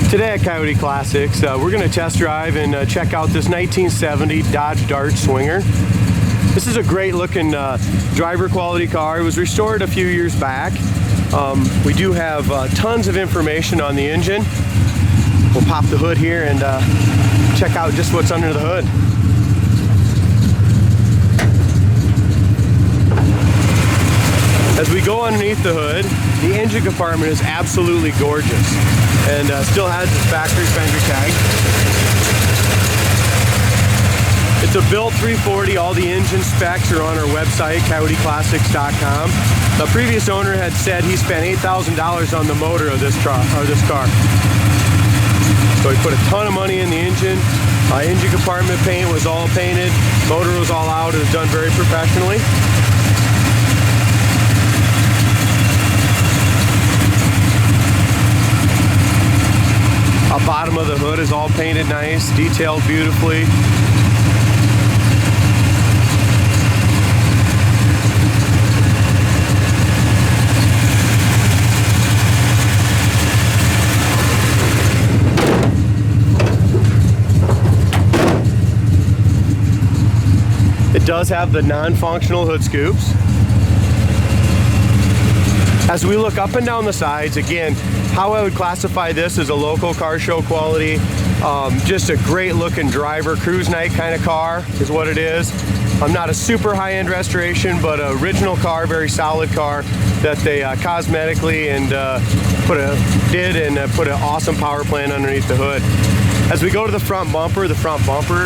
Today at Coyote Classics, we're going to test drive and check out this 1970 Dodge Dart Swinger. This is a great looking driver quality car. It was restored a few years back. We do have tons of information on the engine. We'll pop the hood here and check out just what's under the hood. As we go underneath the hood, the engine compartment is absolutely gorgeous and still has its factory fender tag. It's a built 340. All the engine specs are on our website, coyoteclassics.com. The previous owner had said he spent $8,000 on the motor of this car. So he put a ton of money in the engine. Engine compartment paint was all painted. Motor was all out. It was done very professionally. Bottom of the hood is all painted nice, detailed beautifully. It does have the non-functional hood scoops. As we look up and down the sides, again, how I would classify this as a local car show quality, just a great looking driver, cruise night kind of car is what it is. Not a super high-end restoration, but an original car, very solid car that they cosmetically and put an awesome power plant underneath the hood. As we go to the front bumper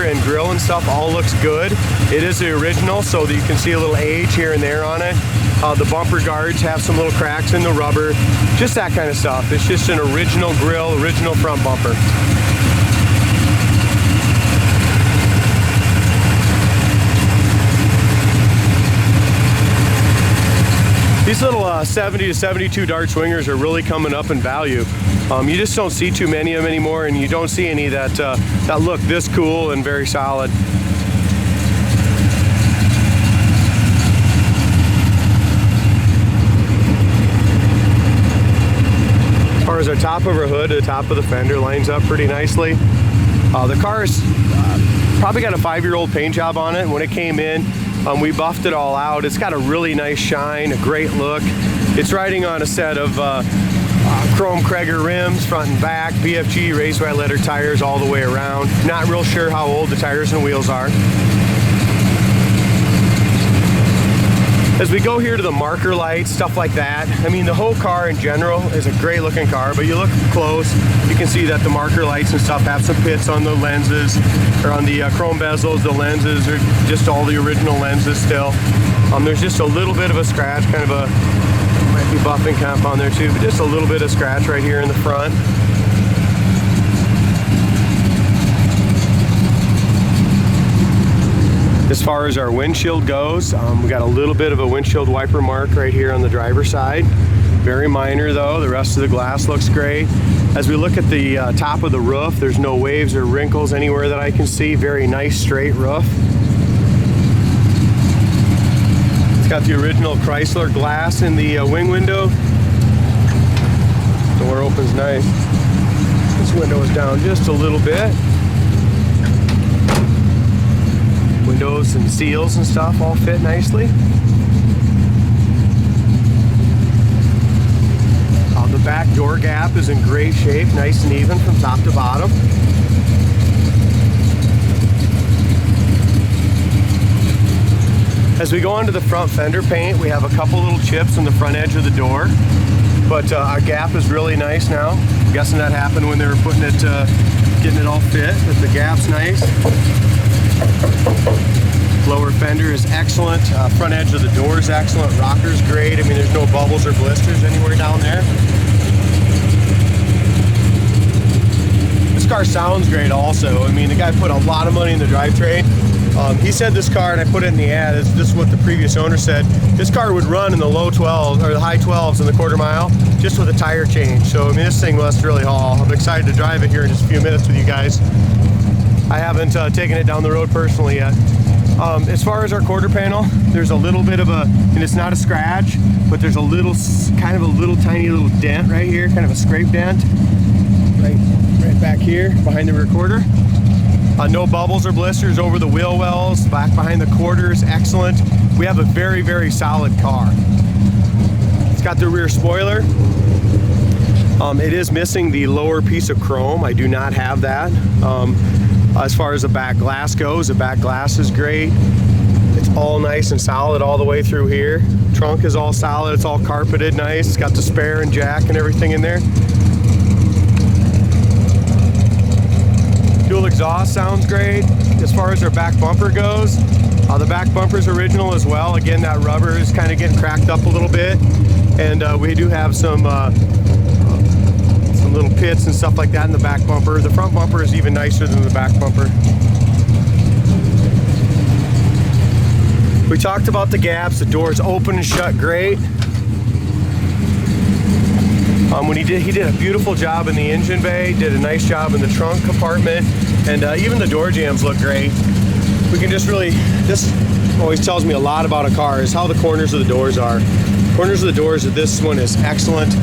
and grill and stuff all looks good. It is the original, so that you can see a little age here and there on it. The bumper guards have some little cracks in the rubber, just that kind of stuff. It's just an original grill, original front bumper. These little 70 to 72 Dart Swingers are really coming up in value. You just don't see too many of them anymore, and you don't see any that look this cool and very solid. As far as our top of our hood, the top of the fender lines up pretty nicely. The car's probably got a 5-year-old paint job on it. When it came in, we buffed it all out. It's got a really nice shine, a great look. It's riding on a set of chrome cragar rims, front and back, BFG raised white letter tires all the way around. Not real sure how old the tires and wheels are. As we go here to the marker lights, stuff like that, I mean, the whole car in general is a great looking car, but you look close, you can see that the marker lights and stuff have some pits on the lenses, or on the chrome bezels. The lenses are just all the original lenses still. There's just a little bit of a scratch, kind of a, might be buffing comp on there too, but just a little bit of scratch right here in the front. As far as our windshield goes, we got a little bit of a windshield wiper mark right here on the driver's side. Very minor though, the rest of the glass looks great. As we look at the top of the roof, there's no waves or wrinkles anywhere that I can see. Very nice straight roof. It's got the original Chrysler glass in the wing window. Door opens nice. This window is down just a little bit. Windows and seals and stuff all fit nicely. The back door gap is in great shape, nice and even from top to bottom. As we go onto the front fender paint, we have a couple little chips on the front edge of the door, but our gap is really nice now. I'm guessing that happened when they were putting it, getting it all fit, but the gap's nice. Lower fender is excellent. Front edge of the door is excellent. Rocker's great. I mean, there's no bubbles or blisters anywhere down there. This car sounds great also. I mean, the guy put a lot of money in the drivetrain. He said this car, and I put it in the ad, this is what the previous owner said, this car would run in the low 12s or the high 12s in the quarter mile just with a tire change. So I mean, this thing must really haul. I'm excited to drive it here in just a few minutes with you guys. I haven't taken it down the road personally yet. As far as our quarter panel, there's a little bit of a, and it's not a scratch, but there's a little, kind of a little tiny little dent right here, kind of a scrape dent right right back here behind the rear quarter. No bubbles or blisters over the wheel wells, back behind the quarters, excellent. We have a very, very solid car. It's got the rear spoiler. It is missing the lower piece of chrome. I do not have that. As far as the back glass goes, the back glass is great. It's all nice and solid all the way through here. Trunk is all solid, it's all carpeted nice. It's got the spare and jack and everything in there. Dual exhaust sounds great. As far as our back bumper goes, the back bumper's original as well. Again, that rubber is kind of getting cracked up a little bit. And we do have some little pits and stuff like that in the back bumper. The front bumper is even nicer than the back bumper. We talked about the gaps. The doors open and shut great. When he did a beautiful job in the engine bay, did a nice job in the trunk compartment, and even the door jambs look great. We can just really, this always tells me a lot about a car, is how the corners of the doors are. Corners of the doors of this one is excellent.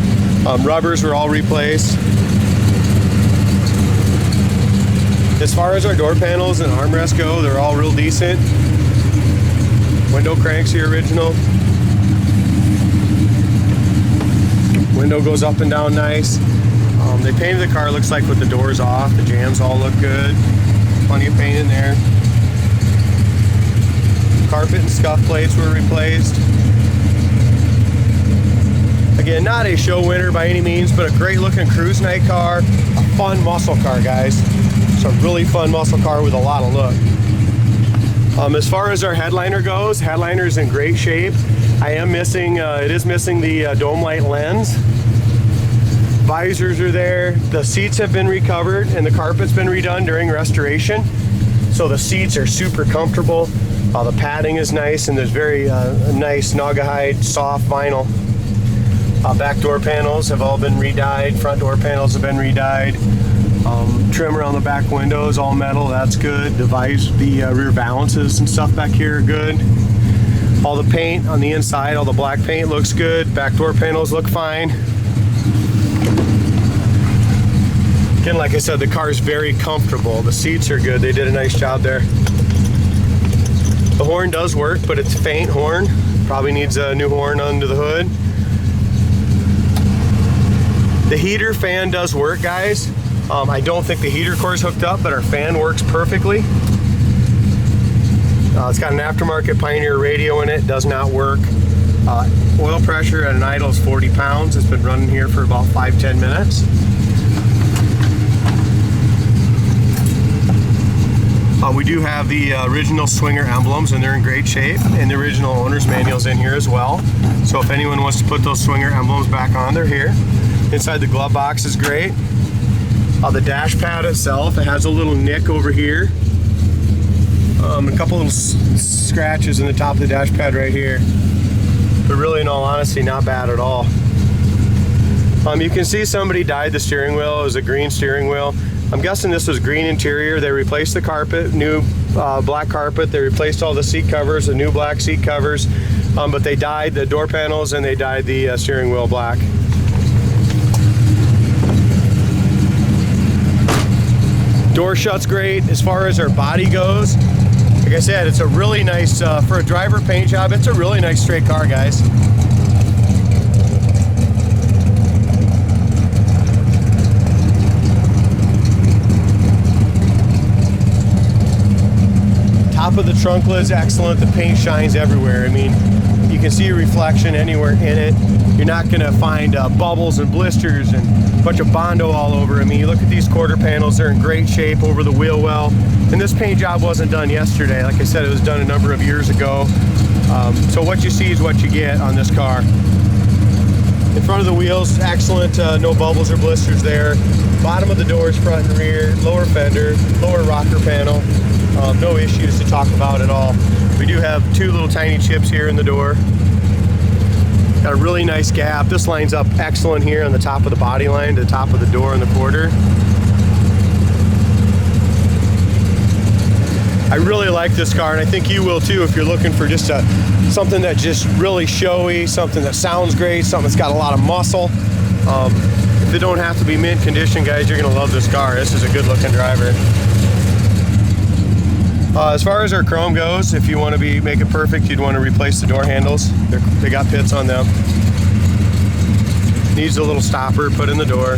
Rubbers were all replaced. As far as our door panels and armrests go, they're all real decent. Window cranks are original. Window goes up and down nice. They painted the car, looks like, with the doors off. The jambs all look good. Plenty of paint in there. Carpet and scuff plates were replaced. Again, not a show winner by any means, but a great looking cruise night car. A fun muscle car, guys. It's a really fun muscle car with a lot of look. As far as our headliner goes, headliner is in great shape. I am missing, it is missing the dome light lens. Visors are there. The seats have been recovered and the carpet's been redone during restoration. So the seats are super comfortable. The padding is nice, and there's very nice Naugahyde soft vinyl. Back door panels have all been redyed. Front door panels have been redyed. Trim around the back windows, all metal, that's good. The rear balances and stuff back here are good. All the paint on the inside, all the black paint looks good. Back door panels look fine. Again, like I said, the car is very comfortable. The seats are good. They did a nice job there. The horn does work, but it's a faint horn. Probably needs a new horn under the hood. The heater fan does work, guys. I don't think the heater core is hooked up, but our fan works perfectly. It's got an aftermarket Pioneer radio in it. Does not work. Oil pressure at an idle is 40 pounds. It's been running here for about 5-10 minutes. We do have the original Swinger emblems, and they're in great shape, and the original owner's manual's in here as well. So if anyone wants to put those Swinger emblems back on, they're here. Inside the glove box is great. The dash pad itself, it has a little nick over here. A couple little scratches in the top of the dash pad right here. But really, in all honesty, not bad at all. You can see somebody dyed the steering wheel. It was a green steering wheel. I'm guessing this was green interior. They replaced the carpet, new black carpet. They replaced all the seat covers, the new black seat covers. But they dyed the door panels and they dyed the steering wheel black. Door shut's great. As far as our body goes, like I said, it's a really nice, for a driver paint job, it's a really nice straight car, guys. Top of the trunk lid is excellent. The paint shines everywhere. I mean, you can see a reflection anywhere in it. You're not gonna find bubbles and blisters and a bunch of Bondo all over. I mean, you look at these quarter panels, they're in great shape over the wheel well. And this paint job wasn't done yesterday. Like I said, it was done a number of years ago. So what you see is what you get on this car. In front of the wheels, excellent, no bubbles or blisters there. Bottom of the doors, front and rear, lower fender, lower rocker panel. No issues to talk about at all. We do have two little tiny chips here in the door. Got a really nice gap. This lines up excellent here on the top of the body line to the top of the door in the quarter. I really like this car, and I think you will too if you're looking for just something that's just really showy, something that sounds great, something that's got a lot of muscle. if it don't have to be mint condition, guys, you're gonna love this car. This is a good looking driver. As far as our chrome goes, if you want to make it perfect, you'd want to replace the door handles. They got pits on them. Needs a little stopper put in the door.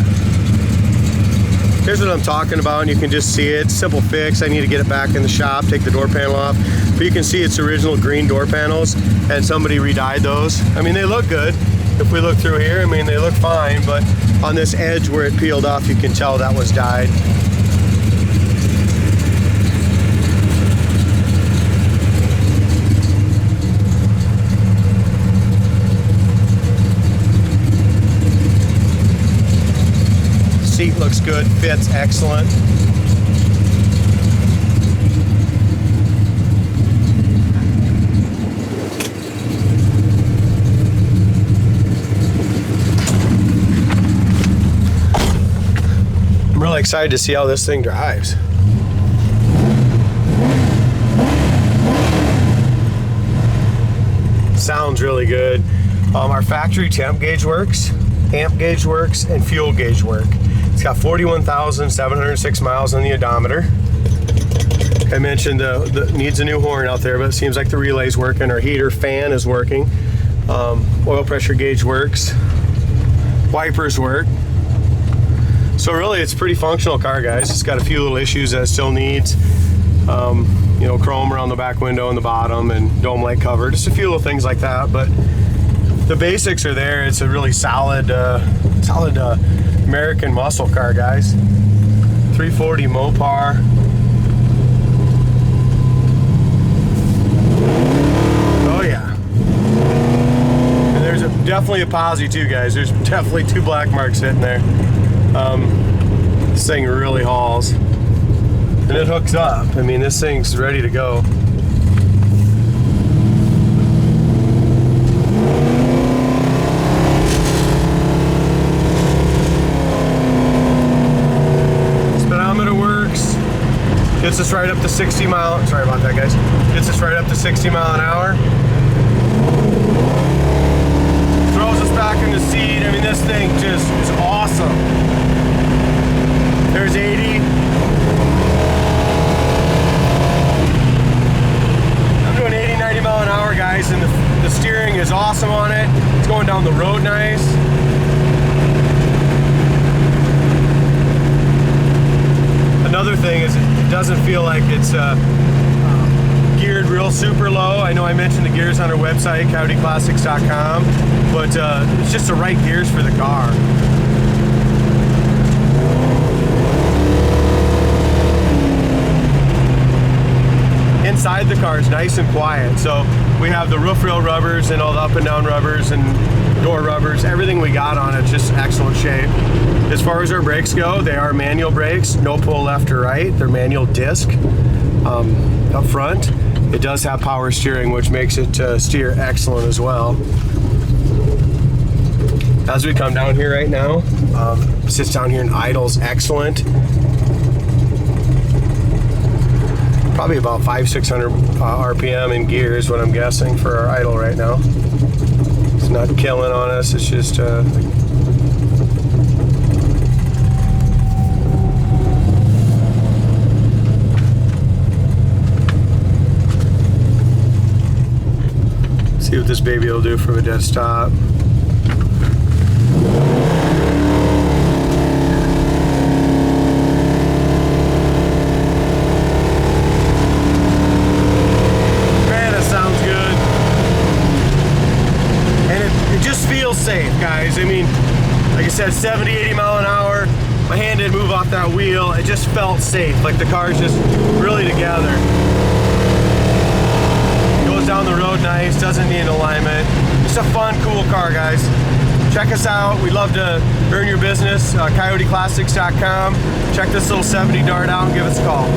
Here's what I'm talking about, and you can just see it. Simple fix. I need to get it back in the shop, take the door panel off. But you can see it's original green door panels, and somebody re-dyed those. I mean, they look good. If we look through here, I mean, they look fine, but on this edge where it peeled off, you can tell that was dyed. Seat looks good, fits excellent. I'm really excited to see how this thing drives. Sounds really good. Our factory temp gauge works, amp gauge works, and fuel gauge work. It's got 41,706 miles on the odometer. I mentioned the needs a new horn out there, but it seems like the relay's working. Our heater fan is working. Oil pressure gauge works. Wipers work. So really, it's a pretty functional car, guys. It's got a few little issues that it still needs. You know, chrome around the back window and the bottom, and dome light cover. Just a few little things like that, but the basics are there. It's a really solid American muscle car, guys. 340 mopar. Oh yeah. And there's definitely a possi too, guys. There's definitely 2 black marks hitting there. This thing really hauls. And it hooks up. I mean, this thing's ready to go. Gets us right up to 60 mile, sorry about that, guys. Gets us right up to 60 mile an hour. Throws us back in the seat. I mean, this thing just is awesome. There's 80. I'm doing 80, 90 mile an hour, guys, and the steering is awesome on it. It's going down the road nice. Another thing is it doesn't feel like it's geared real super low. I know I mentioned the gears on our website, coyoteClassics.com, but it's just the right gears for the car. Inside the car is nice and quiet. So we have the roof rail rubbers and all the up and down rubbers and door rubbers. Everything we got on it's just excellent shape. As far as our brakes go, they are manual brakes, no pull left or right. They're manual disc up front. It does have power steering, which makes it steer excellent as well. As we come down here right now, sits down here and idles excellent. Probably about 500-600 RPM in gear is what I'm guessing for our idle right now. It's not killing on us, it's just see what this baby will do from a dead stop. Man, that sounds good. And it just feels safe, guys. I mean, like I said, 70, 80 mile an hour. My hand didn't move off that wheel. It just felt safe. Like the car's just really together. Down the road nice, doesn't need alignment. Just a fun, cool car, guys. Check us out. We'd love to earn your business. CoyoteClassics.com. Check this little 70 Dart out and give us a call.